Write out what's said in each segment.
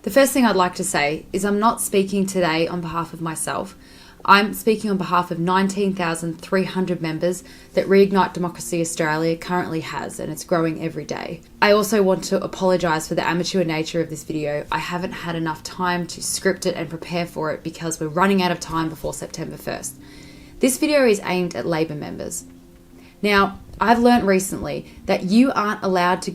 The first thing I'd like to say is I'm not speaking today on behalf of myself. I'm speaking on behalf of 19,300 members that Reignite Democracy Australia currently has, and it's growing every day. I also want to apologise for the amateur nature of this video. I haven't had enough time to script it and prepare for it because we're running out of time before September 1st. This video is aimed at Labor members. Now, I've learnt recently that you aren't allowed to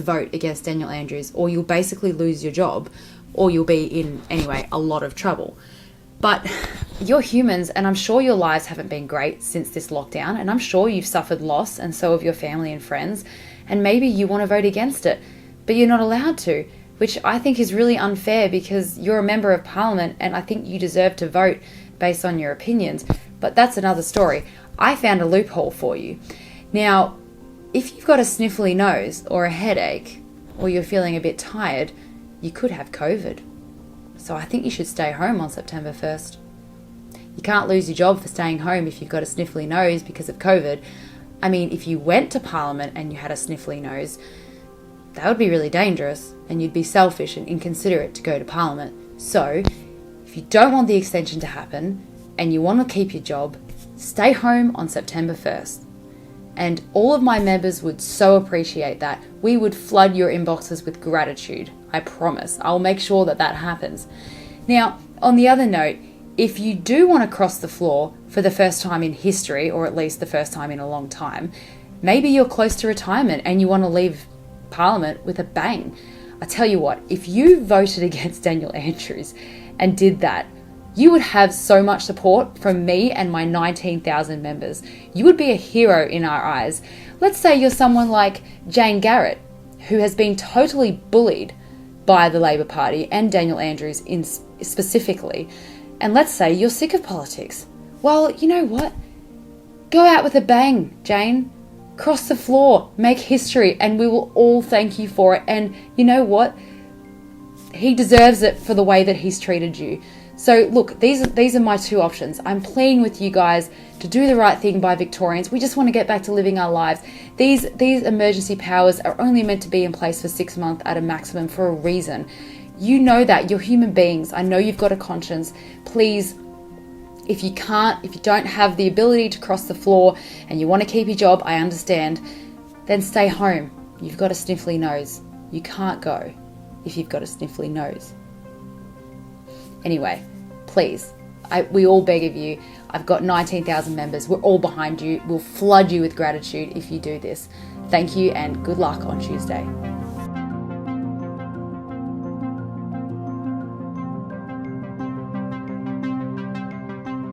vote against Daniel Andrews, or you'll basically lose your job, or you'll be in, anyway, a lot of trouble. But you're humans, and I'm sure your lives haven't been great since this lockdown, and I'm sure you've suffered loss, and so have your family and friends, and maybe you want to vote against it, but you're not allowed to, which I think is really unfair because you're a member of Parliament, and I think you deserve to vote based on your opinions, but that's another story. I found a loophole for you. Now, if you've got a sniffly nose or a headache, or you're feeling a bit tired, you could have COVID. So I think you should stay home on September 1st. You can't lose your job for staying home if you've got a sniffly nose because of COVID. I mean, if you went to Parliament and you had a sniffly nose, that would be really dangerous, and you'd be selfish and inconsiderate to go to Parliament. So, if you don't want the extension to happen, and you want to keep your job, stay home on September 1st. And all of my members would so appreciate that. We would flood your inboxes with gratitude. I promise. I'll make sure that that happens. Now, on the other note, if you do want to cross the floor for the first time in history, or at least the first time in a long time, maybe you're close to retirement and you want to leave Parliament with a bang. I tell you what, if you voted against Daniel Andrews and did that, you would have so much support from me and my 19,000 members. You would be a hero in our eyes. Let's say you're someone like Jane Garrett, who has been totally bullied by the Labor Party and Daniel Andrews specifically. And let's say you're sick of politics. Well, you know what? Go out with a bang, Jane. Cross the floor, make history, and we will all thank you for it. And you know what? He deserves it for the way that he's treated you. So look, these are my two options. I'm pleading with you guys to do the right thing by Victorians. We just want to get back to living our lives. These emergency powers are only meant to be in place for 6 months at a maximum for a reason. You know that. You're human beings. I know you've got a conscience. Please, if you don't have the ability to cross the floor and you want to keep your job, I understand, then stay home. You've got a sniffly nose. You can't go if you've got a sniffly nose. Anyway, please, we all beg of you. I've got 19,000 members. We're all behind you. We'll flood you with gratitude if you do this. Thank you and good luck on Tuesday.